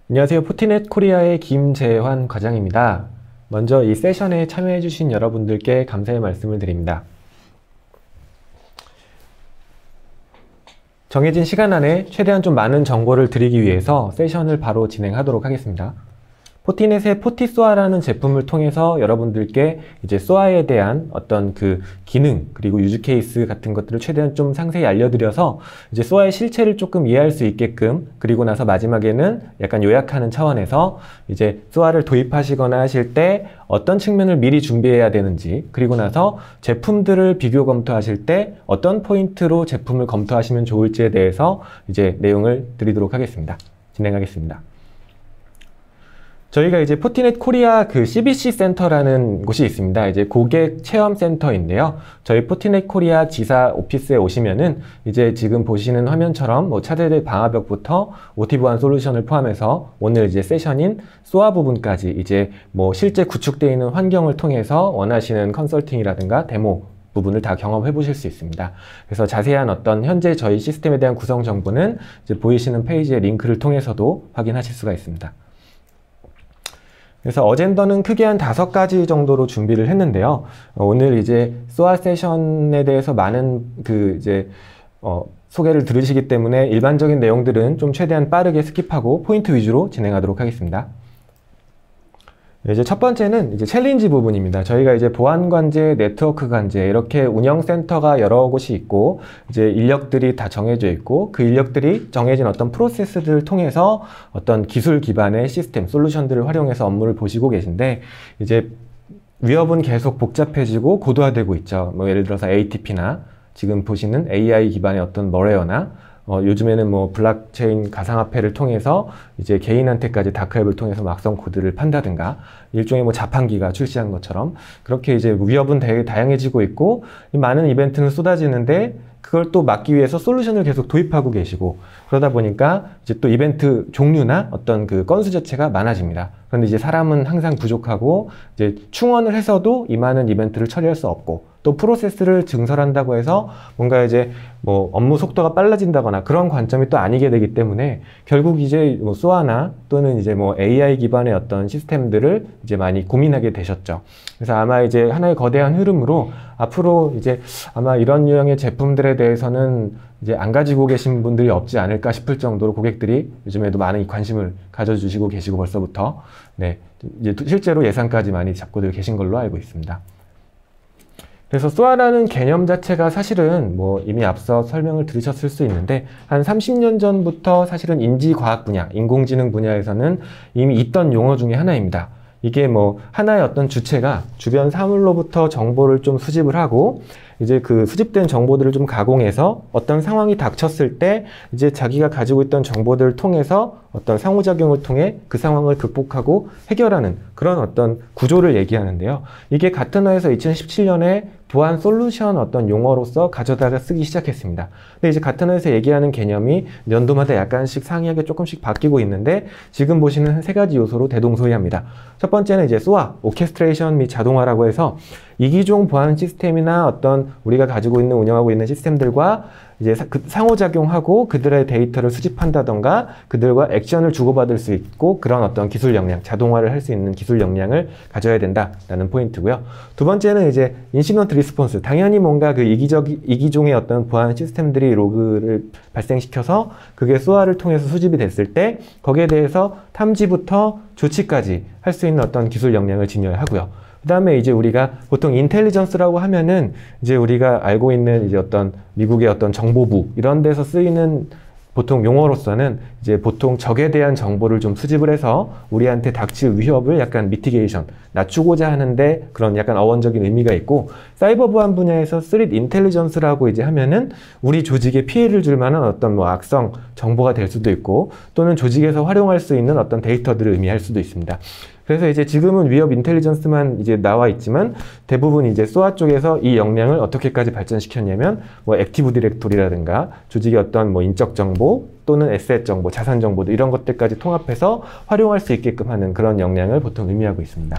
안녕하세요. 포티넷 코리아의 김재환 과장입니다. 먼저 이 세션에 참여해주신 여러분들께 감사의 말씀을 드립니다. 정해진 시간 안에 최대한 좀 많은 정보를 드리기 위해서 세션을 바로 진행하도록 하겠습니다. 포티넷의 포티쏘아라는 제품을 통해서 여러분들께 이제 쏘아에 대한 어떤 그 기능 그리고 유즈 케이스 같은 것들을 최대한 좀 상세히 알려드려서 이제 쏘아의 실체를 조금 이해할 수 있게끔, 그리고 나서 마지막에는 약간 요약하는 차원에서 이제 쏘아를 도입하시거나 하실 때 어떤 측면을 미리 준비해야 되는지, 그리고 나서 제품들을 비교 검토하실 때 어떤 포인트로 제품을 검토하시면 좋을지에 대해서 이제 내용을 드리도록 하겠습니다. 진행하겠습니다. 저희가 이제 포티넷 코리아 그 CBC 센터라는 곳이 있습니다. 이제 고객 체험 센터인데요. 저희 포티넷 코리아 지사 오피스에 오시면은 이제 지금 보시는 화면처럼 뭐 차세대 방화벽부터 OT 보안 솔루션을 포함해서 오늘 이제 세션인 쏘아 부분까지 이제 뭐 실제 구축되어 있는 환경을 통해서 원하시는 컨설팅이라든가 데모 부분을 다 경험해 보실 수 있습니다. 그래서 자세한 어떤 현재 저희 시스템에 대한 구성 정보는 이제 보이시는 페이지의 링크를 통해서도 확인하실 수가 있습니다. 그래서 어젠더는 크게 한 5가지 정도로 준비를 했는데요. 오늘 이제 쏘아 세션에 대해서 많은 그 이제 소개를 들으시기 때문에 일반적인 내용들은 좀 최대한 빠르게 스킵하고 포인트 위주로 진행하도록 하겠습니다. 이제 첫 번째는 이제 챌린지 부분입니다. 저희가 이제 보안 관제, 네트워크 관제 이렇게 운영 센터가 여러 곳이 있고 이제 인력들이 다 정해져 있고 그 인력들이 정해진 어떤 프로세스들을 통해서 어떤 기술 기반의 시스템, 솔루션들을 활용해서 업무를 보시고 계신데 이제 위협은 계속 복잡해지고 고도화되고 있죠. 뭐 예를 들어서 ATP나 지금 보시는 AI 기반의 어떤 머레어나 요즘에는 뭐 블록체인 가상화폐를 통해서 이제 개인한테까지 다크웹을 통해서 막성 코드를 판다든가 일종의 뭐 자판기가 출시한 것처럼 그렇게 이제 위협은 되게 다양해지고 있고 많은 이벤트는 쏟아지는데 그걸 또 막기 위해서 솔루션을 계속 도입하고 계시고 그러다 보니까 이제 또 이벤트 종류나 어떤 그 건수 자체가 많아집니다. 그런데 이제 사람은 항상 부족하고 이제 충원을 해서도 이 많은 이벤트를 처리할 수 없고 또 프로세스를 증설한다고 해서 뭔가 이제 뭐 업무 속도가 빨라진다거나 그런 관점이 또 아니게 되기 때문에 결국 이제 뭐 쏘아나 또는 이제 뭐 AI 기반의 어떤 시스템들을 이제 많이 고민하게 되셨죠. 그래서 아마 이제 하나의 거대한 흐름으로 앞으로 이제 아마 이런 유형의 제품들에 대해서는 이제 안 가지고 계신 분들이 없지 않을까 싶을 정도로 고객들이 요즘에도 많은 관심을 가져주시고 계시고 벌써부터 네, 이제 실제로 예산까지 많이 잡고들 계신 걸로 알고 있습니다. 그래서 쏘아라는 개념 자체가 사실은 뭐 이미 앞서 설명을 들으셨을 수 있는데 한 30년 전부터 사실은 인지과학 분야, 인공지능 분야에서는 이미 있던 용어 중에 하나입니다. 이게 뭐 하나의 어떤 주체가 주변 사물로부터 정보를 좀 수집을 하고 이제 그 수집된 정보들을 좀 가공해서 어떤 상황이 닥쳤을 때 이제 자기가 가지고 있던 정보들을 통해서 어떤 상호작용을 통해 그 상황을 극복하고 해결하는 그런 어떤 구조를 얘기하는데요. 이게 가트너에서 2017년에 보안 솔루션 어떤 용어로서 가져다가 쓰기 시작했습니다. 근데 이제 가트너에서 얘기하는 개념이 연도마다 약간씩 상이하게 조금씩 바뀌고 있는데 지금 보시는 3가지 요소로 대동소이합니다. 첫 번째는 이제 쏘아, 오케스트레이션 및 자동화라고 해서 이기종 보안 시스템이나 어떤 우리가 가지고 있는 운영하고 있는 시스템들과 이제 상호작용하고 그들의 데이터를 수집한다던가 그들과 액션을 주고받을 수 있고 그런 어떤 기술 역량, 자동화를 할 수 있는 기술 역량을 가져야 된다라는 포인트고요. 두 번째는 이제 인시던트 리스폰스, 당연히 뭔가 그 이기종의 어떤 보안 시스템들이 로그를 발생시켜서 그게 쏘아를 통해서 수집이 됐을 때 거기에 대해서 탐지부터 조치까지 할 수 있는 어떤 기술 역량을 지녀야 하고요. 그 다음에 이제 우리가 보통 인텔리전스라고 하면은 이제 우리가 알고 있는 이제 어떤 미국의 어떤 정보부 이런 데서 쓰이는 보통 용어로서는 이제 보통 적에 대한 정보를 좀 수집을 해서 우리한테 닥칠 위협을 약간 미티게이션, 낮추고자 하는데 그런 약간 어원적인 의미가 있고 사이버 보안 분야에서 스릿 인텔리전스라고 이제 하면은 우리 조직에 피해를 줄 만한 어떤 뭐 악성 정보가 될 수도 있고 또는 조직에서 활용할 수 있는 어떤 데이터들을 의미할 수도 있습니다. 그래서 이제 지금은 위협 인텔리전스만 이제 나와 있지만 대부분 이제 쏘아 쪽에서 이 역량을 어떻게까지 발전시켰냐면 뭐 액티브 디렉토리라든가 조직의 어떤 뭐 인적 정보 또는 에셋 정보, 자산 정보들 이런 것들까지 통합해서 활용할 수 있게끔 하는 그런 역량을 보통 의미하고 있습니다.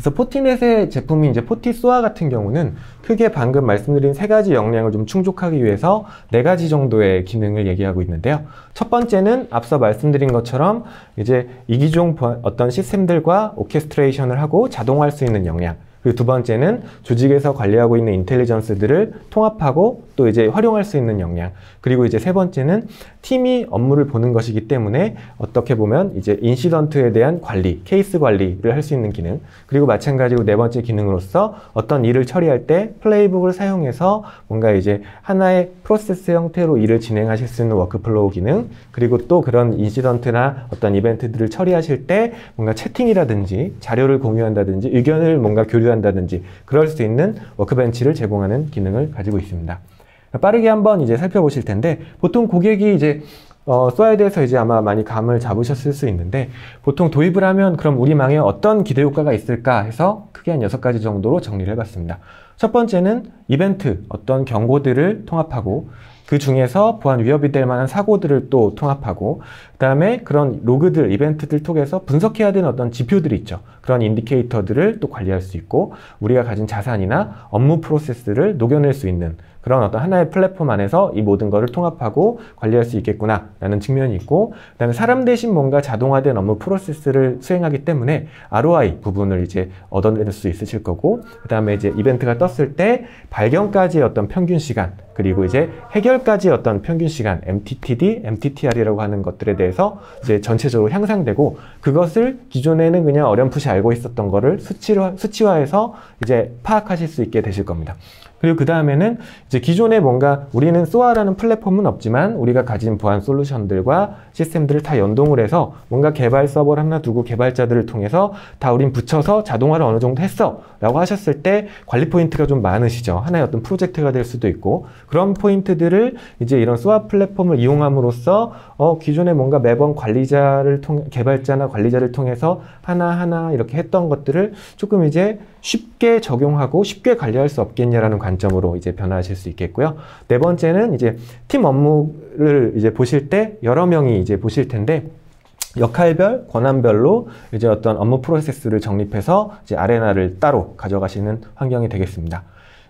그래서 포티넷의 제품인 이제 포티소아 같은 경우는 크게 방금 말씀드린 세 가지 역량을 좀 충족하기 위해서 네 가지 정도의 기능을 얘기하고 있는데요. 첫 번째는 앞서 말씀드린 것처럼 이제 이기종 어떤 시스템들과 오케스트레이션을 하고 자동화할 수 있는 역량. 그리고 두 번째는 조직에서 관리하고 있는 인텔리전스들을 통합하고 또 이제 활용할 수 있는 역량. 그리고 이제 세 번째는 팀이 업무를 보는 것이기 때문에 어떻게 보면 이제 인시던트에 대한 관리, 케이스 관리를 할 수 있는 기능. 그리고 마찬가지로 네 번째 기능으로서 어떤 일을 처리할 때 플레이북을 사용해서 뭔가 이제 하나의 프로세스 형태로 일을 진행하실 수 있는 워크플로우 기능. 그리고 또 그런 인시던트나 어떤 이벤트들을 처리하실 때 뭔가 채팅이라든지 자료를 공유한다든지 의견을 뭔가 교류한다든지 그럴 수 있는 워크벤치를 제공하는 기능을 가지고 있습니다. 빠르게 한번 이제 살펴보실 텐데 보통 고객이 이제 SOA에 대해서 이제 아마 많이 감을 잡으셨을 수 있는데 보통 도입을 하면 그럼 우리 망에 어떤 기대 효과가 있을까 해서 크게 한 6가지 정도로 정리를 해봤습니다. 첫 번째는 이벤트, 어떤 경고들을 통합하고 그 중에서 보안 위협이 될 만한 사고들을 또 통합하고 그 다음에 그런 로그들, 이벤트들 통해서 분석해야 되는 어떤 지표들이 있죠. 그런 인디케이터들을 또 관리할 수 있고 우리가 가진 자산이나 업무 프로세스를 녹여낼 수 있는 그런 어떤 하나의 플랫폼 안에서 이 모든 것을 통합하고 관리할 수 있겠구나 라는 측면이 있고 그 다음에 사람 대신 뭔가 자동화된 업무 프로세스를 수행하기 때문에 ROI 부분을 이제 얻어낼 수 있으실 거고 그 다음에 이제 이벤트가 떴을 때 발견까지의 어떤 평균 시간 그리고 이제 해결까지의 어떤 평균 시간 MTTD, MTTR이라고 하는 것들에 대해서 이제 전체적으로 향상되고 그것을 기존에는 그냥 어렴풋이 알고 있었던 거를 수치화해서 이제 파악하실 수 있게 되실 겁니다. 그리고 그 다음에는 이제 기존에 뭔가 우리는 SOA라는 플랫폼은 없지만 우리가 가진 보안 솔루션들과 시스템들을 다 연동을 해서 뭔가 개발 서버를 하나 두고 개발자들을 통해서 다 우린 붙여서 자동화를 어느 정도 했어 라고 하셨을 때 관리 포인트가 좀 많으시죠. 하나의 어떤 프로젝트가 될 수도 있고 그런 포인트들을 이제 이런 SOA 플랫폼을 이용함으로써 기존에 뭔가 매번 개발자나 관리자를 통해서 하나하나 이렇게 했던 것들을 조금 이제 쉽게 적용하고 쉽게 관리할 수 없겠냐라는 관점으로 이제 변화하실 수 있겠고요. 네 번째는 이제 팀 업무를 이제 보실 때 여러 명이 이제 보실 텐데 역할별, 권한별로 이제 어떤 업무 프로세스를 정립해서 이제 아레나를 따로 가져가시는 환경이 되겠습니다.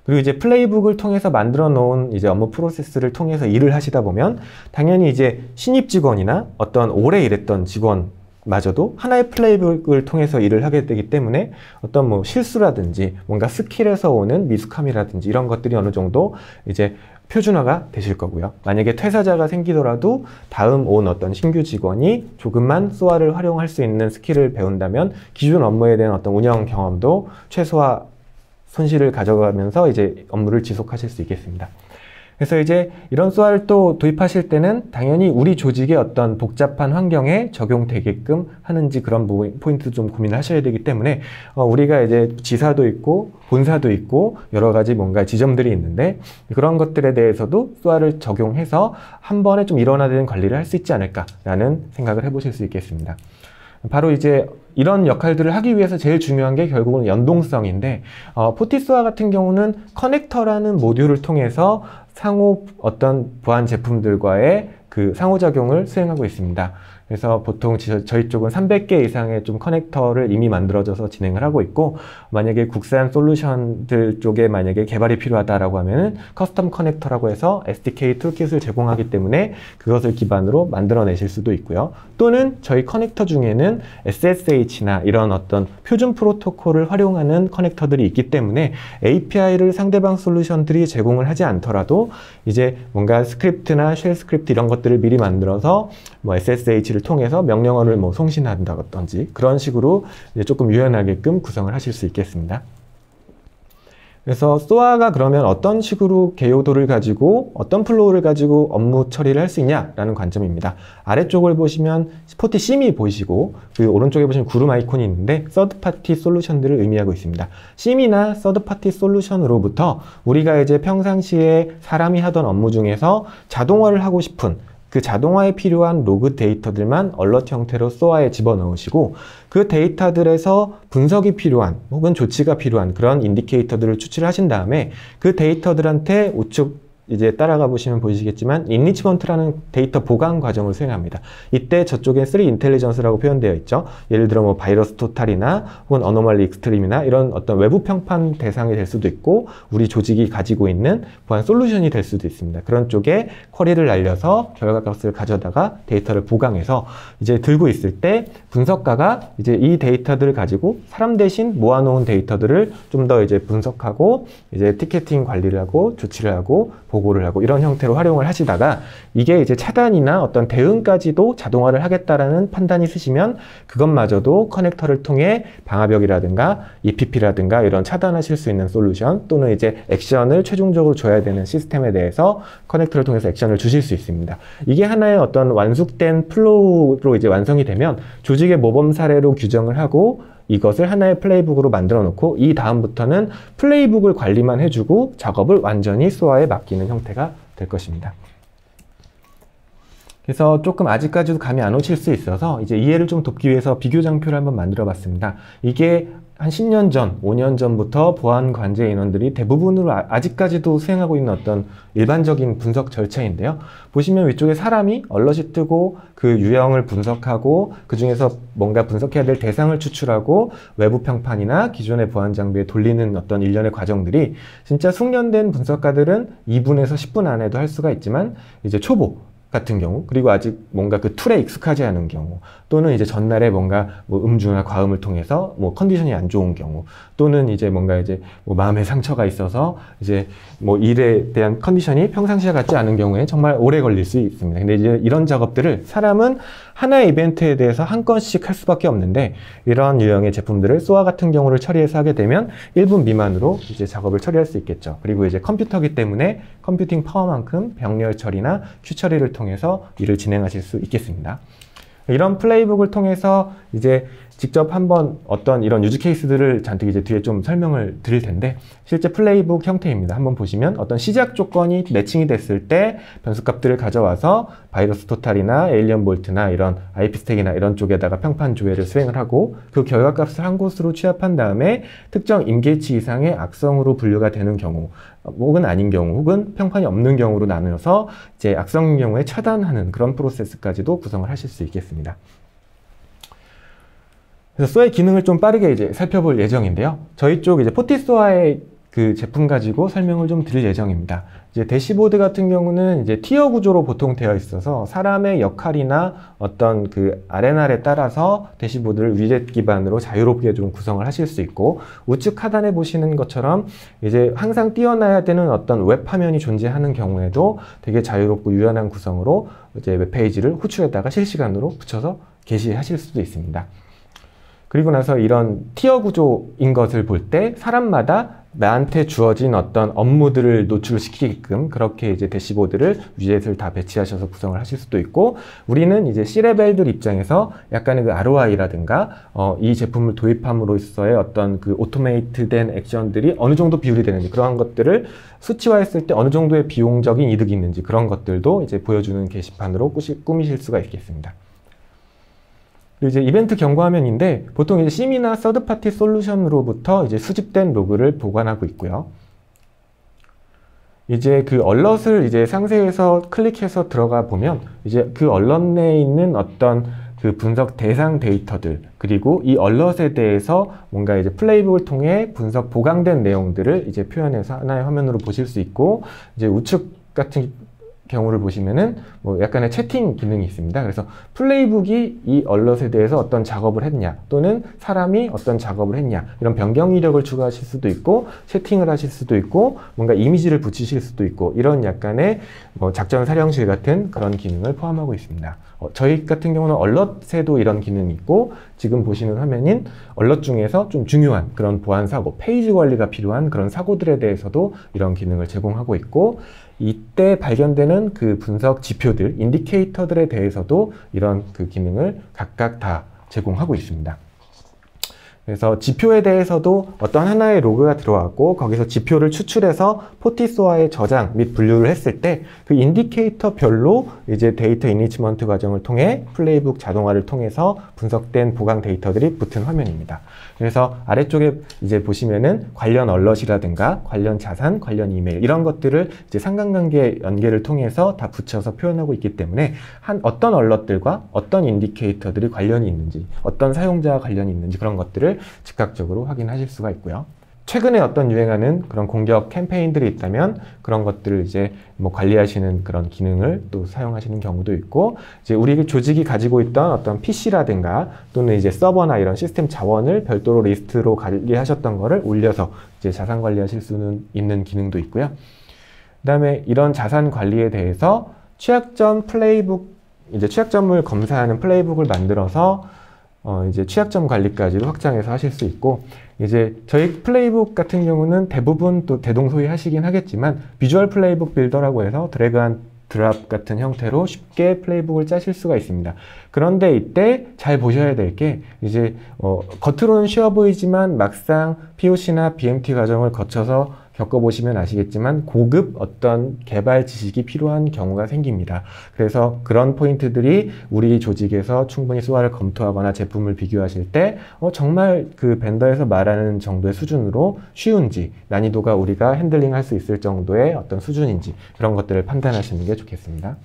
그리고 이제 플레이북을 통해서 만들어 놓은 이제 업무 프로세스를 통해서 일을 하시다 보면 당연히 이제 신입 직원이나 어떤 오래 일했던 직원 마저도 하나의 플레이북을 통해서 일을 하게 되기 때문에 어떤 뭐 실수라든지 뭔가 스킬에서 오는 미숙함이라든지 이런 것들이 어느 정도 이제 표준화가 되실 거고요. 만약에 퇴사자가 생기더라도 다음 온 어떤 신규 직원이 조금만 SOA를 활용할 수 있는 스킬을 배운다면 기존 업무에 대한 어떤 운영 경험도 최소화 손실을 가져가면서 이제 업무를 지속하실 수 있겠습니다. 그래서 이제 이런 SOA를 또 도입하실 때는 당연히 우리 조직의 어떤 복잡한 환경에 적용되게끔 하는지 그런 포인트 좀 고민을 하셔야 되기 때문에 우리가 이제 지사도 있고 본사도 있고 여러 가지 뭔가 지점들이 있는데 그런 것들에 대해서도 SOA를 적용해서 한 번에 좀 일원화된 관리를 할 수 있지 않을까라는 생각을 해보실 수 있겠습니다. 바로 이제 이런 역할들을 하기 위해서 제일 중요한 게 결국은 연동성인데 포티소아 같은 경우는 커넥터라는 모듈을 통해서 상호 어떤 보안 제품들과의 그 상호작용을 수행하고 있습니다. 그래서 보통 저희 쪽은 300개 이상의 좀 커넥터를 이미 만들어져서 진행을 하고 있고 만약에 국산 솔루션들 쪽에 만약에 개발이 필요하다라고 하면은 커스텀 커넥터라고 해서 SDK 툴킷을 제공하기 때문에 그것을 기반으로 만들어내실 수도 있고요. 또는 저희 커넥터 중에는 SSH나 이런 어떤 표준 프로토콜을 활용하는 커넥터들이 있기 때문에 API를 상대방 솔루션들이 제공을 하지 않더라도 이제 뭔가 스크립트나 쉘 스크립트 이런 것들을 미리 만들어서 뭐 SSH를 통해서 명령어를 뭐 송신한다든지 그런 식으로 이제 조금 유연하게끔 구성을 하실 수 있겠습니다. 그래서 SOA가 그러면 어떤 식으로 개요도를 가지고 어떤 플로우를 가지고 업무 처리를 할 수 있냐라는 관점입니다. 아래쪽을 보시면 포티 심이 보이시고 그 오른쪽에 보시면 구름 아이콘이 있는데 서드파티 솔루션들을 의미하고 있습니다. 심이나 서드파티 솔루션으로부터 우리가 이제 평상시에 사람이 하던 업무 중에서 자동화를 하고 싶은 그 자동화에 필요한 로그 데이터들만 얼러트 형태로 SOA에 집어넣으시고 그 데이터들에서 분석이 필요한 혹은 조치가 필요한 그런 인디케이터들을 추출을 하신 다음에 그 데이터들한테 우측 이제 따라가 보시면 보이시겠지만 인리치먼트라는 데이터 보강 과정을 수행합니다. 이때 저쪽에 3 인텔리전스라고 표현되어 있죠. 예를 들어 뭐 바이러스 토탈이나 혹은 어노멀리 익스트림이나 이런 어떤 외부 평판 대상이 될 수도 있고 우리 조직이 가지고 있는 보안 솔루션이 될 수도 있습니다. 그런 쪽에 쿼리를 날려서 결과값을 가져다가 데이터를 보강해서 이제 들고 있을 때 분석가가 이제 이 데이터들을 가지고 사람 대신 모아놓은 데이터들을 좀 더 이제 분석하고 이제 티켓팅 관리를 하고 조치를 하고 보고를 하고 이런 형태로 활용을 하시다가 이게 이제 차단이나 어떤 대응까지도 자동화를 하겠다라는 판단이 있으시면 그것마저도 커넥터를 통해 방화벽이라든가 EPP라든가 이런 차단하실 수 있는 솔루션 또는 이제 액션을 최종적으로 줘야 되는 시스템에 대해서 커넥터를 통해서 액션을 주실 수 있습니다. 이게 하나의 어떤 완숙된 플로우로 이제 완성이 되면 조직의 모범 사례로 규정을 하고 이것을 하나의 플레이북으로 만들어 놓고 이 다음부터는 플레이북을 관리만 해주고 작업을 완전히 SOA에 맡기는 형태가 될 것입니다. 그래서 조금 아직까지도 감이 안 오실 수 있어서 이제 이해를 좀 돕기 위해서 비교 장표를 한번 만들어 봤습니다. 이게 한 10년 전, 5년 전부터 보안 관제 인원들이 대부분으로 아직까지도 수행하고 있는 어떤 일반적인 분석 절차인데요. 보시면 위쪽에 사람이 얼럿이 뜨고 그 유형을 분석하고 그 중에서 뭔가 분석해야 될 대상을 추출하고 외부 평판이나 기존의 보안 장비에 돌리는 어떤 일련의 과정들이 진짜 숙련된 분석가들은 2분에서 10분 안에도 할 수가 있지만 이제 초보 같은 경우 그리고 아직 뭔가 그 툴에 익숙하지 않은 경우 또는 이제 전날에 뭔가 뭐 음주나 과음을 통해서 뭐 컨디션이 안 좋은 경우 또는 이제 뭔가 이제 뭐 마음의 상처가 있어서 이제 뭐 일에 대한 컨디션이 평상시와 같지 않은 경우에 정말 오래 걸릴 수 있습니다. 근데 이제 이런 작업들을 사람은 하나의 이벤트에 대해서 한 건씩 할 수밖에 없는데 이런 유형의 제품들을 SOA 같은 경우를 처리해서 하게 되면 1분 미만으로 이제 작업을 처리할 수 있겠죠. 그리고 이제 컴퓨터기 때문에 컴퓨팅 파워만큼 병렬 처리나 큐 처리를 통해서 일을 진행하실 수 있겠습니다. 이런 플레이북을 통해서 이제 직접 한번 어떤 이런 유즈 케이스들을 잔뜩 이제 뒤에 좀 설명을 드릴 텐데 실제 플레이북 형태입니다. 한번 보시면 어떤 시작 조건이 매칭이 됐을 때 변수값들을 가져와서 바이러스 토탈이나 에일리언 볼트나 이런 IP 스택이나 이런 쪽에다가 평판 조회를 수행을 하고 그 결과값을 한 곳으로 취합한 다음에 특정 임계치 이상의 악성으로 분류가 되는 경우 혹은 아닌 경우 혹은 평판이 없는 경우로 나누어서 이제 악성인 경우에 차단하는 그런 프로세스까지도 구성을 하실 수 있겠습니다. 그래서 SOA의 기능을 좀 빠르게 이제 살펴볼 예정인데요. 저희 쪽 이제 포티소아의 그 제품 가지고 설명을 좀 드릴 예정입니다. 이제 대시보드 같은 경우는 이제 티어 구조로 보통 되어 있어서 사람의 역할이나 어떤 그 R&R에 따라서 대시보드를 위젯 기반으로 자유롭게 좀 구성을 하실 수 있고 우측 하단에 보시는 것처럼 이제 항상 띄어놔야 되는 어떤 웹 화면이 존재하는 경우에도 되게 자유롭고 유연한 구성으로 이제 웹페이지를 후추에다가 실시간으로 붙여서 게시하실 수도 있습니다. 그리고 나서 이런 티어 구조인 것을 볼 때 사람마다 나한테 주어진 어떤 업무들을 노출시키게끔 그렇게 이제 대시보드를 위젯을 다 배치하셔서 구성을 하실 수도 있고 우리는 이제 C레벨들 입장에서 약간의 그 ROI라든가 이 제품을 도입함으로써의 어떤 그 오토메이트된 액션들이 어느 정도 비율이 되는지 그러한 것들을 수치화했을 때 어느 정도의 비용적인 이득이 있는지 그런 것들도 이제 보여주는 게시판으로 꾸미실 수가 있겠습니다. 이제 이벤트 경고 화면인데 보통 이제 심이나 서드파티 솔루션으로부터 이제 수집된 로그를 보관하고 있고요. 이제 그 얼럿을 이제 상세에서 클릭해서 들어가 보면 이제 그 얼럿 내에 있는 어떤 그 분석 대상 데이터들 그리고 이 얼럿에 대해서 뭔가 이제 플레이북을 통해 분석 보강된 내용들을 이제 표현해서 하나의 화면으로 보실 수 있고 이제 우측 같은 경우를 보시면은 뭐 약간의 채팅 기능이 있습니다. 그래서 플레이북이 이 얼럿에 대해서 어떤 작업을 했냐 또는 사람이 어떤 작업을 했냐 이런 변경 이력을 추가하실 수도 있고 채팅을 하실 수도 있고 뭔가 이미지를 붙이실 수도 있고 이런 약간의 뭐 작전 사령실 같은 그런 기능을 포함하고 있습니다. 저희 같은 경우는 얼럿에도 이런 기능이 있고 지금 보시는 화면인 얼럿 중에서 좀 중요한 그런 보안 사고, 페이지 관리가 필요한 그런 사고들에 대해서도 이런 기능을 제공하고 있고 이때 발견되는 그 분석 지표들, 인디케이터들에 대해서도 이런 그 기능을 각각 다 제공하고 있습니다. 그래서 지표에 대해서도 어떤 하나의 로그가 들어왔고 거기서 지표를 추출해서 포티소아에 저장 및 분류를 했을 때 그 인디케이터별로 이제 데이터 이니치먼트 과정을 통해 플레이북 자동화를 통해서 분석된 보강 데이터들이 붙은 화면입니다. 그래서 아래쪽에 이제 보시면은 관련 얼럿이라든가 관련 자산, 관련 이메일 이런 것들을 이제 상관관계 연계를 통해서 다 붙여서 표현하고 있기 때문에 어떤 얼럿들과 어떤 인디케이터들이 관련이 있는지, 어떤 사용자와 관련이 있는지 그런 것들을 즉각적으로 확인하실 수가 있고요. 최근에 어떤 유행하는 그런 공격 캠페인들이 있다면 그런 것들을 이제 뭐 관리하시는 그런 기능을 또 사용하시는 경우도 있고, 이제 우리 조직이 가지고 있던 어떤 PC라든가 또는 이제 서버나 이런 시스템 자원을 별도로 리스트로 관리하셨던 거를 올려서 이제 자산 관리하실 수는 있는 기능도 있고요. 그 다음에 이런 자산 관리에 대해서 취약점 플레이북, 이제 취약점을 검사하는 플레이북을 만들어서 이제 취약점 관리까지도 확장해서 하실 수 있고, 이제 저희 플레이북 같은 경우는 대부분 또 대동소이 하시긴 하겠지만 비주얼 플레이북 빌더라고 해서 드래그 앤 드랍 같은 형태로 쉽게 플레이북을 짜실 수가 있습니다. 그런데 이때 잘 보셔야 될 게 이제 겉으로는 쉬워 보이지만 막상 POC나 BMT 과정을 거쳐서 겪어보시면 아시겠지만 고급 어떤 개발 지식이 필요한 경우가 생깁니다. 그래서 그런 포인트들이 우리 조직에서 충분히 SOA를 검토하거나 제품을 비교하실 때 정말 그 벤더에서 말하는 정도의 수준으로 쉬운지, 난이도가 우리가 핸들링할 수 있을 정도의 어떤 수준인지 그런 것들을 판단하시는 게 좋겠습니다.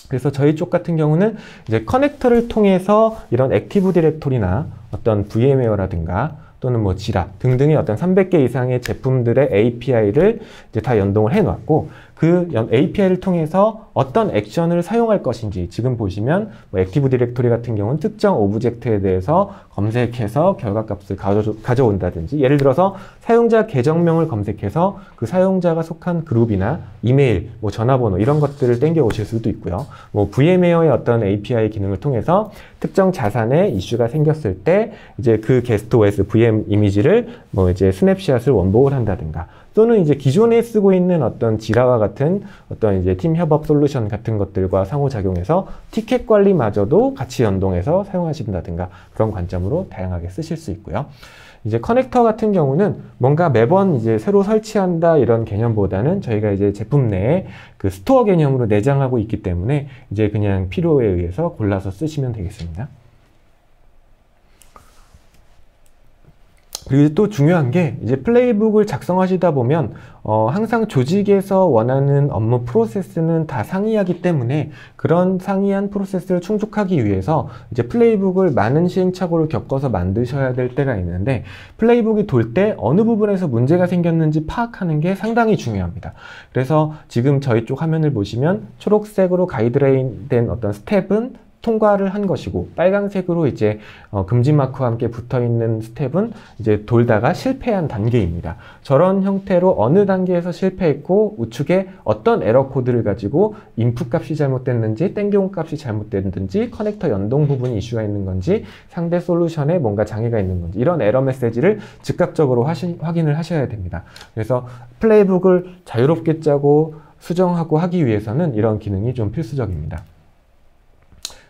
그래서 저희 쪽 같은 경우는 이제 커넥터를 통해서 이런 액티브 디렉토리나 어떤 VM웨어라든가 또는 뭐 지라 등등의 어떤 300개 이상의 제품들의 API를 이제 다 연동을 해 놨고, 그 API를 통해서 어떤 액션을 사용할 것인지, 지금 보시면 뭐 액티브 디렉토리 같은 경우는 특정 오브젝트에 대해서 검색해서 결과값을 가져온다든지, 예를 들어서 사용자 계정명을 검색해서 그 사용자가 속한 그룹이나 이메일, 뭐 전화번호 이런 것들을 땡겨 오실 수도 있고요. 뭐 VM웨어의 어떤 API 기능을 통해서 특정 자산에 이슈가 생겼을 때 이제 그 게스트 OS VM 이미지를 뭐 이제 스냅샷을 원복을 한다든가, 또는 이제 기존에 쓰고 있는 어떤 지라와 같은 어떤 이제 팀 협업 솔루션 같은 것들과 상호작용해서 티켓 관리마저도 같이 연동해서 사용하신다든가 그런 관점으로 다양하게 쓰실 수 있고요. 이제 커넥터 같은 경우는 뭔가 매번 이제 새로 설치한다 이런 개념보다는 저희가 이제 제품 내에 그 스토어 개념으로 내장하고 있기 때문에 이제 그냥 필요에 의해서 골라서 쓰시면 되겠습니다. 그리고 또 중요한 게 이제 플레이북을 작성하시다 보면 항상 조직에서 원하는 업무 프로세스는 다 상이하기 때문에 그런 상이한 프로세스를 충족하기 위해서 이제 플레이북을 많은 시행착오를 겪어서 만드셔야 될 때가 있는데, 플레이북이 돌 때 어느 부분에서 문제가 생겼는지 파악하는 게 상당히 중요합니다. 그래서 지금 저희 쪽 화면을 보시면 초록색으로 가이드라인 된 어떤 스텝은 통과를 한 것이고, 빨강색으로 이제 금지 마크와 함께 붙어있는 스텝은 이제 돌다가 실패한 단계입니다. 저런 형태로 어느 단계에서 실패했고 우측에 어떤 에러 코드를 가지고 인풋 값이 잘못됐는지 땡겨온 값이 잘못됐는지 커넥터 연동 부분이 이슈가 있는 건지 상대 솔루션에 뭔가 장애가 있는 건지 이런 에러 메시지를 즉각적으로 확인을 하셔야 됩니다. 그래서 플레이북을 자유롭게 짜고 수정하고 하기 위해서는 이런 기능이 좀 필수적입니다.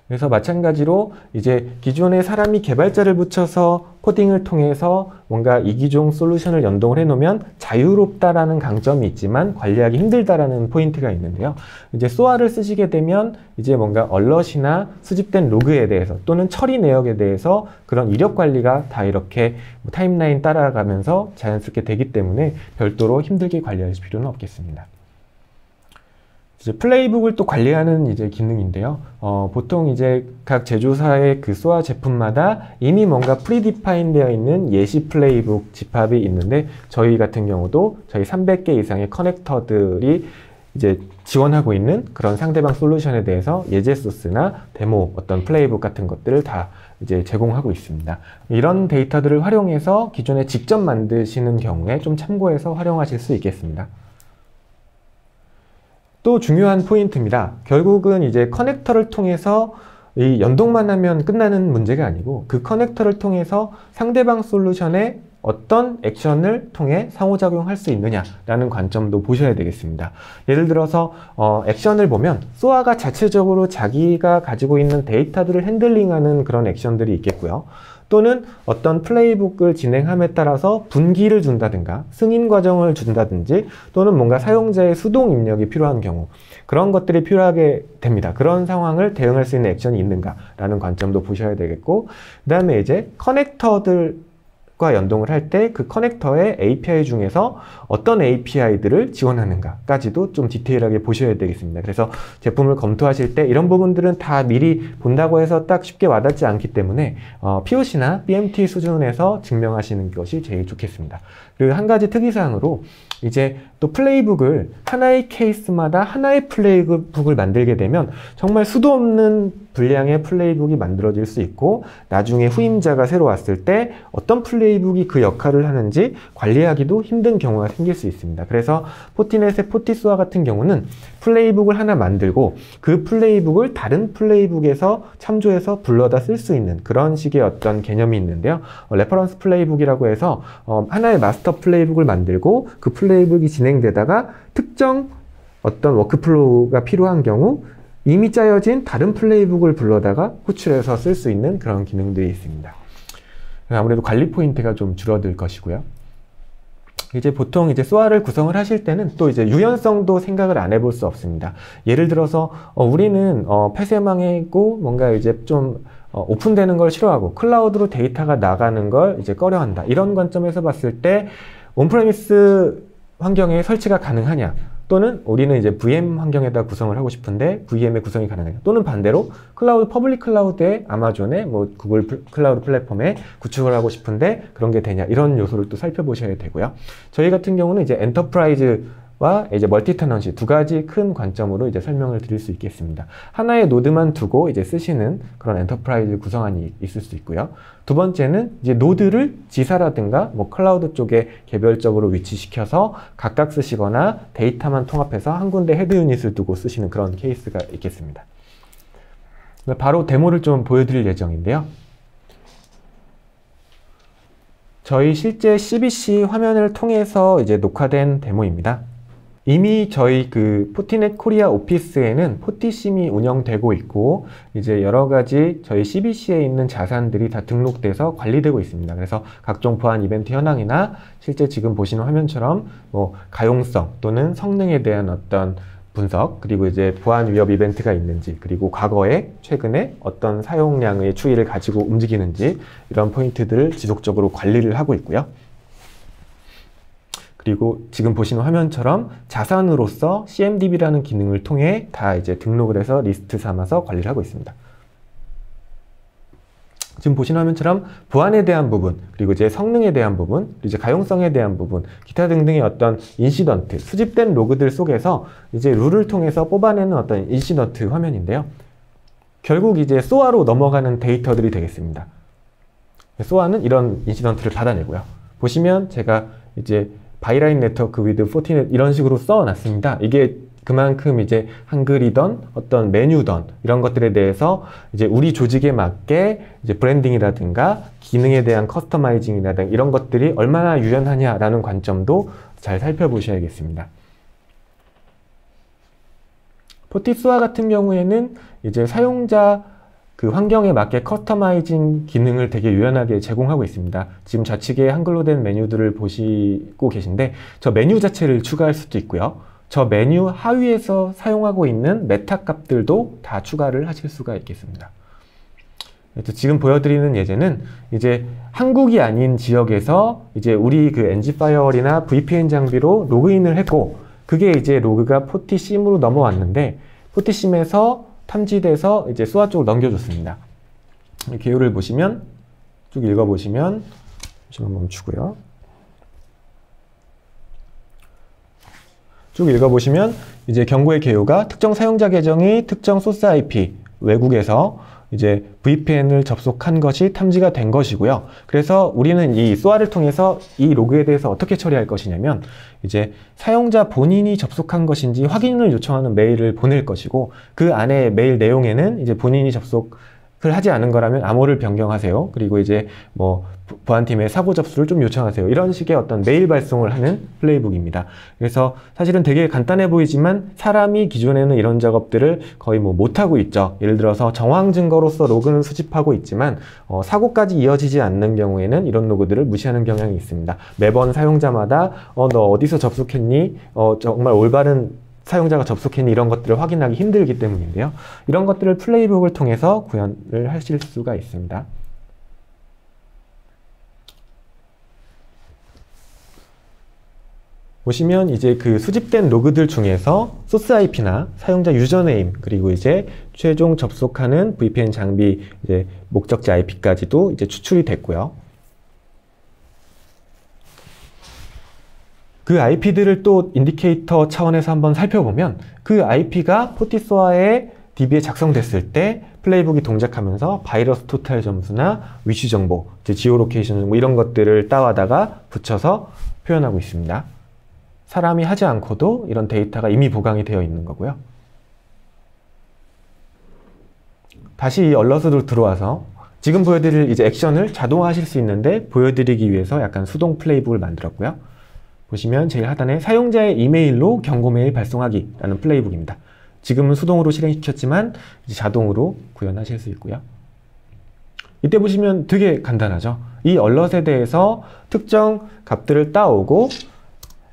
그래서 마찬가지로 이제 기존에 사람이 개발자를 붙여서 코딩을 통해서 뭔가 이기종 솔루션을 연동을 해 놓으면 자유롭다라는 강점이 있지만 관리하기 힘들다라는 포인트가 있는데요. 이제 SOA를 쓰시게 되면 이제 뭔가 얼럿이나 수집된 로그에 대해서 또는 처리 내역에 대해서 그런 이력 관리가 다 이렇게 타임라인 따라가면서 자연스럽게 되기 때문에 별도로 힘들게 관리하실 필요는 없겠습니다. 이제 플레이북을 또 관리하는 이제 기능인데요. 보통 이제 각 제조사의 그 SOA 제품마다 이미 뭔가 프리디파인 되어 있는 예시 플레이북 집합이 있는데, 저희 같은 경우도 저희 300개 이상의 커넥터들이 이제 지원하고 있는 그런 상대방 솔루션에 대해서 예제 소스나 데모 어떤 플레이북 같은 것들을 다 이제 제공하고 있습니다. 이런 데이터들을 활용해서 기존에 직접 만드시는 경우에 좀 참고해서 활용하실 수 있겠습니다. 또 중요한 포인트입니다. 결국은 이제 커넥터를 통해서 이 연동만 하면 끝나는 문제가 아니고 그 커넥터를 통해서 상대방 솔루션에 어떤 액션을 통해 상호작용할 수 있느냐라는 관점도 보셔야 되겠습니다. 예를 들어서 액션을 보면 SOA가 자체적으로 자기가 가지고 있는 데이터들을 핸들링하는 그런 액션들이 있겠고요. 또는 어떤 플레이북을 진행함에 따라서 분기를 준다든가 승인 과정을 준다든지 또는 뭔가 사용자의 수동 입력이 필요한 경우 그런 것들이 필요하게 됩니다. 그런 상황을 대응할 수 있는 액션이 있는가라는 관점도 보셔야 되겠고 그 다음에 이제 커넥터들과 연동을 할 때 그 커넥터의 API 중에서 어떤 API들을 지원하는가까지도 좀 디테일하게 보셔야 되겠습니다. 그래서 제품을 검토하실 때 이런 부분들은 다 미리 본다고 해서 딱 쉽게 와닿지 않기 때문에 POC나 BMT 수준에서 증명하시는 것이 제일 좋겠습니다. 그리고 한 가지 특이사항으로 이제 또 플레이북을 하나의 케이스마다 하나의 플레이북을 만들게 되면 정말 수도 없는 분량의 플레이북이 만들어질 수 있고 나중에 후임자가 새로 왔을 때 어떤 플레이북이 그 역할을 하는지 관리하기도 힘든 경우가 생길 수 있습니다. 그래서 포티넷의 포티스와 같은 경우는 플레이북을 하나 만들고 그 플레이북을 다른 플레이북에서 참조해서 불러다 쓸 수 있는 그런 식의 어떤 개념이 있는데요. 레퍼런스 플레이북이라고 해서 하나의 마스터 플레이북을 만들고 그 플레이북이 진행되다가 특정 어떤 워크플로우가 필요한 경우 이미 짜여진 다른 플레이북을 불러다가 호출해서 쓸 수 있는 그런 기능들이 있습니다. 아무래도 관리 포인트가 좀 줄어들 것이고요. 이제 보통 이제 SOA를 구성을 하실 때는 또 이제 유연성도 생각을 안 해볼 수 없습니다. 예를 들어서 우리는 폐쇄망이고 뭔가 이제 좀 오픈되는 걸 싫어하고 클라우드로 데이터가 나가는 걸 이제 꺼려한다. 이런 관점에서 봤을 때 온프레미스 환경에 설치가 가능하냐? 또는 우리는 이제 VM 환경에다 구성을 하고 싶은데 VM의 구성이 가능하냐? 또는 반대로 클라우드, 퍼블릭 클라우드에 아마존에 뭐 구글 클라우드 플랫폼에 구축을 하고 싶은데 그런 게 되냐? 이런 요소를 또 살펴보셔야 되고요. 저희 같은 경우는 이제 엔터프라이즈와 이제 멀티 테넌시 두 가지 큰 관점으로 이제 설명을 드릴 수 있겠습니다. 하나의 노드만 두고 이제 쓰시는 그런 엔터프라이즈 구성안이 있을 수 있고요. 두 번째는 이제 노드를 지사라든가 뭐 클라우드 쪽에 개별적으로 위치시켜서 각각 쓰시거나 데이터만 통합해서 한 군데 헤드 유닛을 두고 쓰시는 그런 케이스가 있겠습니다. 바로 데모를 좀 보여드릴 예정인데요. 저희 실제 CBC 화면을 통해서 이제 녹화된 데모입니다. 이미 저희 그 포티넷 코리아 오피스에는 포티심이 운영되고 있고 이제 여러 가지 저희 CBC에 있는 자산들이 다 등록돼서 관리되고 있습니다. 그래서 각종 보안 이벤트 현황이나 실제 지금 보시는 화면처럼 뭐 가용성 또는 성능에 대한 어떤 분석 그리고 이제 보안 위협 이벤트가 있는지 그리고 과거에 최근에 어떤 사용량의 추이를 가지고 움직이는지 이런 포인트들을 지속적으로 관리를 하고 있고요. 그리고 지금 보시는 화면처럼 자산으로서 CMDB라는 기능을 통해 다 이제 등록을 해서 리스트 삼아서 관리를 하고 있습니다. 지금 보시는 화면처럼 보안에 대한 부분, 그리고 이제 성능에 대한 부분, 그리고 이제 가용성에 대한 부분, 기타 등등의 어떤 인시던트, 수집된 로그들 속에서 이제 룰을 통해서 뽑아내는 어떤 인시던트 화면인데요. 결국 이제 SOA로 넘어가는 데이터들이 되겠습니다. SOA는 이런 인시던트를 받아내고요. 보시면 제가 이제 바이라인 네트워크 위드 포티넷 이런 식으로 써놨습니다. 이게 그만큼 이제 한글이던 어떤 메뉴던 이런 것들에 대해서 이제 우리 조직에 맞게 이제 브랜딩이라든가 기능에 대한 커스터마이징이라든가 이런 것들이 얼마나 유연하냐라는 관점도 잘 살펴보셔야겠습니다. 포티스와 같은 경우에는 이제 사용자 그 환경에 맞게 커스터마이징 기능을 되게 유연하게 제공하고 있습니다. 지금 좌측에 한글로 된 메뉴들을 보시고 계신데 저 메뉴 자체를 추가할 수도 있고요. 저 메뉴 하위에서 사용하고 있는 메타 값들도 다 추가를 하실 수가 있겠습니다. 지금 보여드리는 예제는 이제 한국이 아닌 지역에서 이제 우리 그 NG 파이어월이나 VPN 장비로 로그인을 했고 그게 이제 로그가 포티심으로 넘어왔는데 포티심에서 탐지돼서 이제 SOA 쪽으로 넘겨줬습니다. 개요를 보시면 쭉 읽어보시면 잠시만 멈추고요. 쭉 읽어보시면 이제 경고의 개요가 특정 사용자 계정이 특정 소스 IP 외국에서 이제 VPN을 접속한 것이 탐지가 된 것이고요. 그래서 우리는 이 SOA를 통해서 이 로그에 대해서 어떻게 처리할 것이냐면 이제 사용자 본인이 접속한 것인지 확인을 요청하는 메일을 보낼 것이고 그 안에 메일 내용에는 이제 본인이 접속 하지 않은 거라면 암호를 변경하세요. 그리고 이제 뭐 보안팀의 사고 접수를 좀 요청하세요. 이런 식의 어떤 메일 발송을 하는 플레이북입니다. 그래서 사실은 되게 간단해 보이지만 사람이 기존에는 이런 작업들을 거의 뭐 못하고 있죠. 예를 들어서 정황 증거로서 로그는 수집하고 있지만 사고까지 이어지지 않는 경우에는 이런 로그들을 무시하는 경향이 있습니다. 매번 사용자마다 너 어디서 접속했니? 정말 올바른 사용자가 접속했니? 이런 것들을 확인하기 힘들기 때문인데요. 이런 것들을 플레이북을 통해서 구현을 하실 수가 있습니다. 보시면 이제 그 수집된 로그들 중에서 소스 IP나 사용자 유저네임 그리고 이제 최종 접속하는 VPN 장비 이제 목적지 IP까지도 이제 추출이 됐고요. 그 IP들을 또 인디케이터 차원에서 한번 살펴보면 그 IP가 포티소아의 DB에 작성됐을 때 플레이북이 동작하면서 바이러스 토탈 점수나 위치 정보, 이제 지오로케이션 정보 이런 것들을 따와다가 붙여서 표현하고 있습니다. 사람이 하지 않고도 이런 데이터가 이미 보강이 되어 있는 거고요. 다시 이 얼럿으로 들어와서 지금 보여드릴 이제 액션을 자동화하실 수 있는데 보여드리기 위해서 약간 수동 플레이북을 만들었고요. 보시면 제일 하단에 사용자의 이메일로 경고 메일 발송하기 라는 플레이북입니다. 지금은 수동으로 실행시켰지만 이제 자동으로 구현하실 수 있고요. 이때 보시면 되게 간단하죠. 이 얼럿에 대해서 특정 값들을 따오고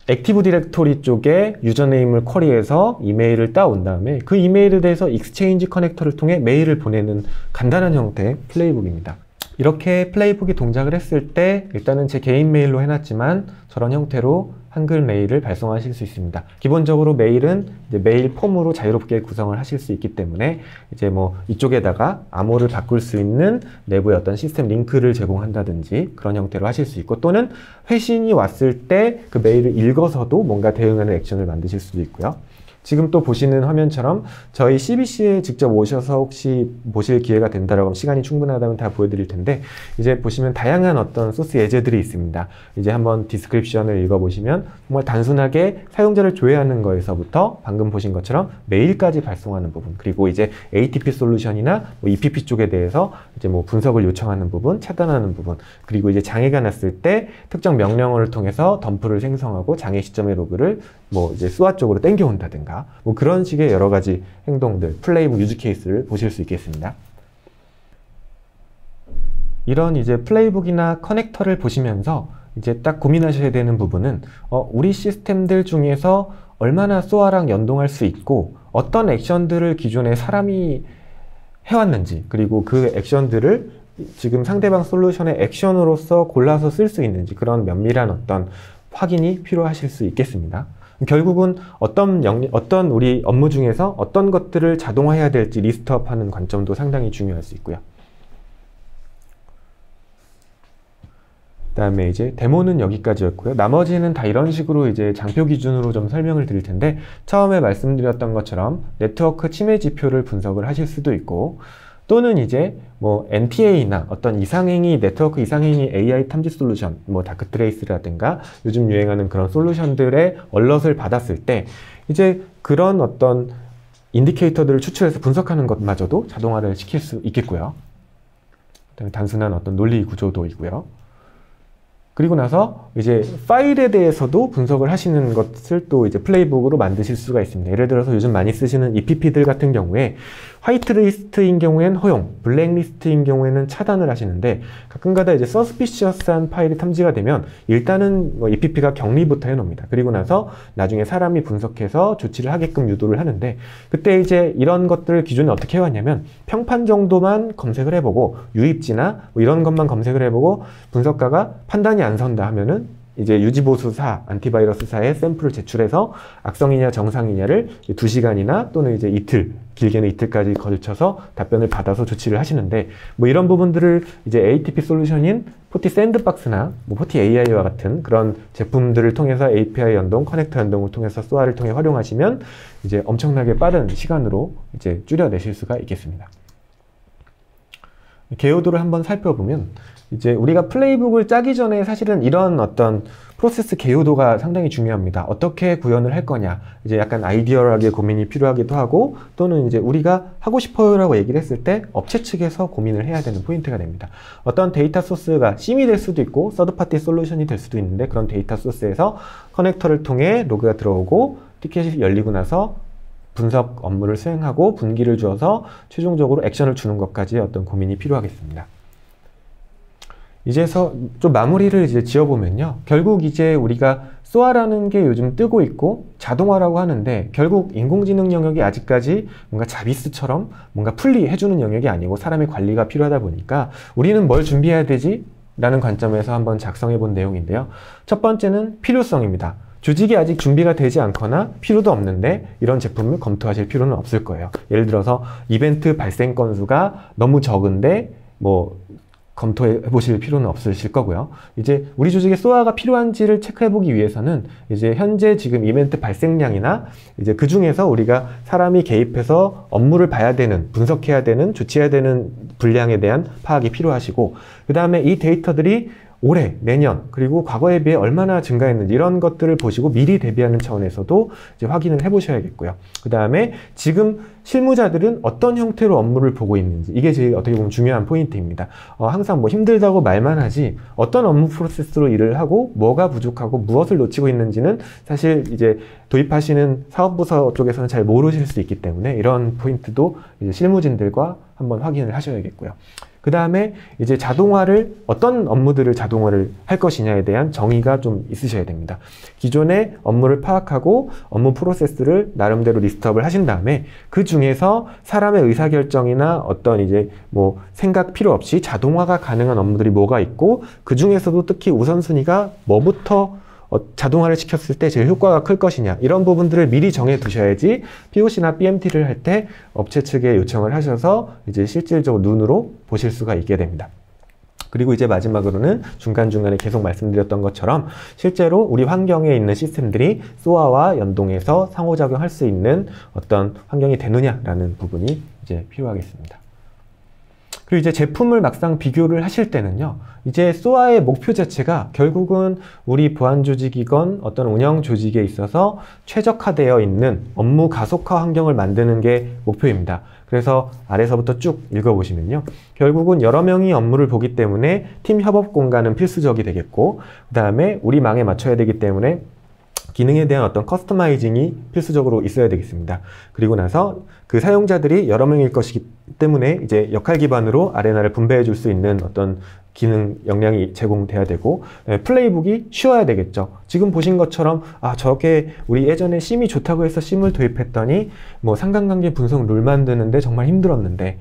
액티브 디렉토리 쪽에 유저네임을 쿼리해서 이메일을 따온 다음에 그 이메일에 대해서 익스체인지 커넥터를 통해 메일을 보내는 간단한 형태의 플레이북입니다. 이렇게 플레이북이 동작을 했을 때 일단은 제 개인 메일로 해놨지만 저런 형태로 한글 메일을 발송하실 수 있습니다. 기본적으로 메일은 이제 메일 폼으로 자유롭게 구성을 하실 수 있기 때문에 이제 뭐 이쪽에다가 암호를 바꿀 수 있는 내부의 어떤 시스템 링크를 제공한다든지 그런 형태로 하실 수 있고 또는 회신이 왔을 때 그 메일을 읽어서도 뭔가 대응하는 액션을 만드실 수도 있고요. 지금 또 보시는 화면처럼 저희 CBC에 직접 오셔서 혹시 보실 기회가 된다라고 하면 시간이 충분하다면 다 보여드릴 텐데 이제 보시면 다양한 어떤 소스 예제들이 있습니다. 이제 한번 디스크립션을 읽어보시면 정말 단순하게 사용자를 조회하는 거에서부터 방금 보신 것처럼 메일까지 발송하는 부분 그리고 이제 ATP 솔루션이나 뭐 EPP 쪽에 대해서 이제 뭐 분석을 요청하는 부분, 차단하는 부분 그리고 이제 장애가 났을 때 특정 명령어를 통해서 덤프를 생성하고 장애 시점의 로그를 뭐 이제 SOA 쪽으로 땡겨온다든가 뭐 그런 식의 여러 가지 행동들, 플레이북 유즈 케이스를 보실 수 있겠습니다. 이런 이제 플레이북이나 커넥터를 보시면서 이제 딱 고민하셔야 되는 부분은 우리 시스템들 중에서 얼마나 SOA랑 연동할 수 있고 어떤 액션들을 기존에 사람이 해왔는지 그리고 그 액션들을 지금 상대방 솔루션의 액션으로서 골라서 쓸 수 있는지 그런 면밀한 어떤 확인이 필요하실 수 있겠습니다. 결국은 어떤 우리 업무 중에서 어떤 것들을 자동화해야 될지 리스트업하는 관점도 상당히 중요할 수 있고요. 그다음에 이제 데모는 여기까지였고요. 나머지는 다 이런 식으로 이제 장표 기준으로 좀 설명을 드릴 텐데 처음에 말씀드렸던 것처럼 네트워크 침해 지표를 분석을 하실 수도 있고 또는 이제 뭐 NTA나 어떤 이상행위, 네트워크 이상행위 AI 탐지 솔루션, 뭐 다크트레이스라든가 요즘 유행하는 그런 솔루션들의 얼럿을 받았을 때 이제 그런 어떤 인디케이터들을 추출해서 분석하는 것마저도 자동화를 시킬 수 있겠고요. 그다음에 단순한 어떤 논리 구조도이고요. 그리고 나서 이제 파일에 대해서도 분석을 하시는 것을 또 이제 플레이북으로 만드실 수가 있습니다. 예를 들어서 요즘 많이 쓰시는 EPP들 같은 경우에 화이트리스트인 경우에는 허용, 블랙리스트인 경우에는 차단을 하시는데 가끔가다 이제 서스피셔스한 파일이 탐지가 되면 일단은 뭐 EPP가 격리부터 해놓습니다. 그리고 나서 나중에 사람이 분석해서 조치를 하게끔 유도를 하는데 그때 이제 이런 것들을 기존에 어떻게 해왔냐면 평판 정도만 검색을 해보고 유입지나 뭐 이런 것만 검색을 해보고 분석가가 판단이 안 선다 하면은 이제 유지보수사, 안티바이러스사에 샘플을 제출해서 악성이냐 정상이냐를 2시간이나 또는 이제 이틀, 길게는 이틀까지 걸쳐서 답변을 받아서 조치를 하시는데 뭐 이런 부분들을 이제 ATP 솔루션인 포티 샌드박스나 뭐 포티 AI와 같은 그런 제품들을 통해서 API 연동, 커넥터 연동을 통해서 SOA를 통해 활용하시면 이제 엄청나게 빠른 시간으로 이제 줄여내실 수가 있겠습니다. 개요도를 한번 살펴보면 이제 우리가 플레이북을 짜기 전에 사실은 이런 어떤 프로세스 개요도가 상당히 중요합니다. 어떻게 구현을 할 거냐, 이제 약간 아이디어하게 고민이 필요하기도 하고, 또는 이제 우리가 하고 싶어요라고 얘기를 했을 때 업체 측에서 고민을 해야 되는 포인트가 됩니다. 어떤 데이터 소스가 심이 될 수도 있고 서드파티 솔루션이 될 수도 있는데, 그런 데이터 소스에서 커넥터를 통해 로그가 들어오고 티켓이 열리고 나서 분석 업무를 수행하고 분기를 주어서 최종적으로 액션을 주는 것까지의 어떤 고민이 필요하겠습니다. 이제서 좀 마무리를 이제 지어보면요. 결국 이제 우리가 SOA라는 게 요즘 뜨고 있고 자동화라고 하는데, 결국 인공지능 영역이 아직까지 뭔가 자비스처럼 뭔가 풀리해주는 영역이 아니고 사람의 관리가 필요하다 보니까 우리는 뭘 준비해야 되지? 라는 관점에서 한번 작성해 본 내용인데요. 첫 번째는 필요성입니다. 조직이 아직 준비가 되지 않거나 필요도 없는데 이런 제품을 검토하실 필요는 없을 거예요. 예를 들어서 이벤트 발생 건수가 너무 적은데 뭐 검토해 보실 필요는 없으실 거고요. 이제 우리 조직에 SOA가 필요한지를 체크해 보기 위해서는 이제 현재 지금 이벤트 발생량이나 이제 그 중에서 우리가 사람이 개입해서 업무를 봐야 되는, 분석해야 되는, 조치해야 되는 분량에 대한 파악이 필요하시고, 그 다음에 이 데이터들이 올해, 내년, 그리고 과거에 비해 얼마나 증가했는지 이런 것들을 보시고 미리 대비하는 차원에서도 이제 확인을 해 보셔야겠고요. 그 다음에 지금 실무자들은 어떤 형태로 업무를 보고 있는지, 이게 제일 어떻게 보면 중요한 포인트입니다. 항상 뭐 힘들다고 말만 하지 어떤 업무 프로세스로 일을 하고 뭐가 부족하고 무엇을 놓치고 있는지는 사실 이제 도입하시는 사업부서 쪽에서는 잘 모르실 수 있기 때문에 이런 포인트도 이제 실무진들과 한번 확인을 하셔야겠고요. 그 다음에 이제 자동화를, 어떤 업무들을 자동화를 할 것이냐에 대한 정의가 좀 있으셔야 됩니다. 기존의 업무를 파악하고 업무 프로세스를 나름대로 리스트업을 하신 다음에 그 중에서 사람의 의사결정이나 어떤 이제 뭐 생각 필요 없이 자동화가 가능한 업무들이 뭐가 있고, 그 중에서도 특히 우선순위가 뭐부터 자동화를 시켰을 때 제일 효과가 클 것이냐, 이런 부분들을 미리 정해 두셔야지 POC나 BMT를 할 때 업체 측에 요청을 하셔서 이제 실질적으로 눈으로 보실 수가 있게 됩니다. 그리고 이제 마지막으로는 중간중간에 계속 말씀드렸던 것처럼 실제로 우리 환경에 있는 시스템들이 SOA와 연동해서 상호작용할 수 있는 어떤 환경이 되느냐라는 부분이 이제 필요하겠습니다. 그리고 이제 제품을 막상 비교를 하실 때는요, 이제 SOA의 목표 자체가 결국은 우리 보안 조직이건 어떤 운영 조직에 있어서 최적화되어 있는 업무 가속화 환경을 만드는 게 목표입니다. 그래서 아래서부터 쭉 읽어보시면요, 결국은 여러 명이 업무를 보기 때문에 팀 협업 공간은 필수적이 되겠고, 그 다음에 우리 망에 맞춰야 되기 때문에 기능에 대한 어떤 커스터마이징이 필수적으로 있어야 되겠습니다. 그리고 나서 그 사용자들이 여러 명일 것이기 때문에 이제 역할 기반으로 아레나를 분배해 줄 수 있는 어떤 기능 역량이 제공돼야 되고, 플레이북이 쉬워야 되겠죠. 지금 보신 것처럼 저게 우리 예전에 심이 좋다고 해서 심을 도입했더니 뭐 상관관계 분석 룰 만드는데 정말 힘들었는데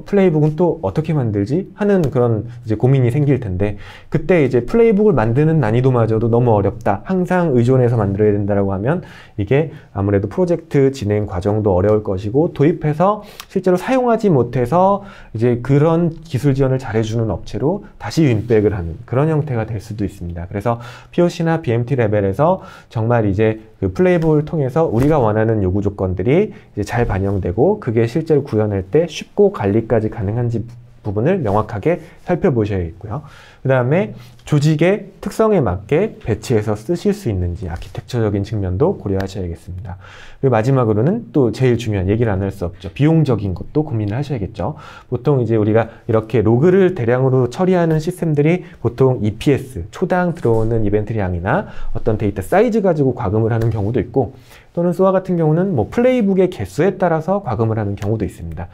플레이북은 또 어떻게 만들지 하는 그런 이제 고민이 생길 텐데, 그때 이제 플레이북을 만드는 난이도마저도 너무 어렵다, 항상 의존해서 만들어야 된다라고 하면 이게 아무래도 프로젝트 진행 과정도 어려울 것이고, 도입해서 실제로 사용하지 못해서 이제 그런 기술 지원을 잘해주는 업체로 다시 윈백을 하는 그런 형태가 될 수도 있습니다. 그래서 POC나 BMT 레벨에서 정말 이제 그 플레이북을 통해서 우리가 원하는 요구 조건들이 이제 잘 반영되고 그게 실제로 구현할 때 쉽고 관리까지 가능한지 부분을 명확하게 살펴보셔야겠고요. 그 다음에 조직의 특성에 맞게 배치해서 쓰실 수 있는지 아키텍처적인 측면도 고려하셔야겠습니다. 그리고 마지막으로는 또 제일 중요한, 얘기를 안 할 수 없죠. 비용적인 것도 고민을 하셔야겠죠. 보통 이제 우리가 이렇게 로그를 대량으로 처리하는 시스템들이 보통 EPS, 초당 들어오는 이벤트량이나 어떤 데이터 사이즈 가지고 과금을 하는 경우도 있고, 또는 SOA 같은 경우는 뭐 플레이북의 개수에 따라서 과금을 하는 경우도 있습니다.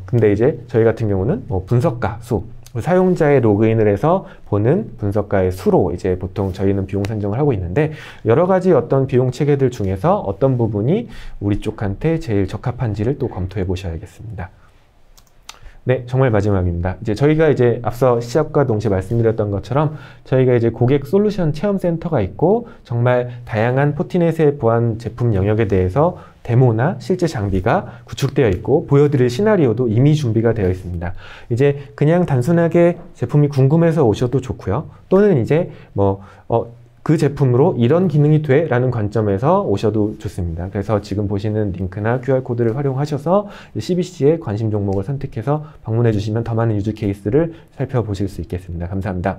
근데 이제 저희 같은 경우는 뭐 분석가 수, 사용자의 로그인을 해서 보는 분석가의 수로 이제 보통 저희는 비용 산정을 하고 있는데, 여러 가지 어떤 비용 체계들 중에서 어떤 부분이 우리 쪽한테 제일 적합한지를 또 검토해 보셔야겠습니다. 네, 정말 마지막입니다. 이제 저희가 이제 앞서 시작과 동시에 말씀드렸던 것처럼 저희가 이제 고객 솔루션 체험 센터가 있고, 정말 다양한 포티넷의 보안 제품 영역에 대해서 데모나 실제 장비가 구축되어 있고 보여드릴 시나리오도 이미 준비가 되어 있습니다. 이제 그냥 단순하게 제품이 궁금해서 오셔도 좋고요. 또는 이제 뭐 그 제품으로 이런 기능이 돼 라는 관점에서 오셔도 좋습니다. 그래서 지금 보시는 링크나 QR코드를 활용하셔서 CBC의 관심 종목을 선택해서 방문해 주시면 더 많은 유즈 케이스를 살펴보실 수 있겠습니다. 감사합니다.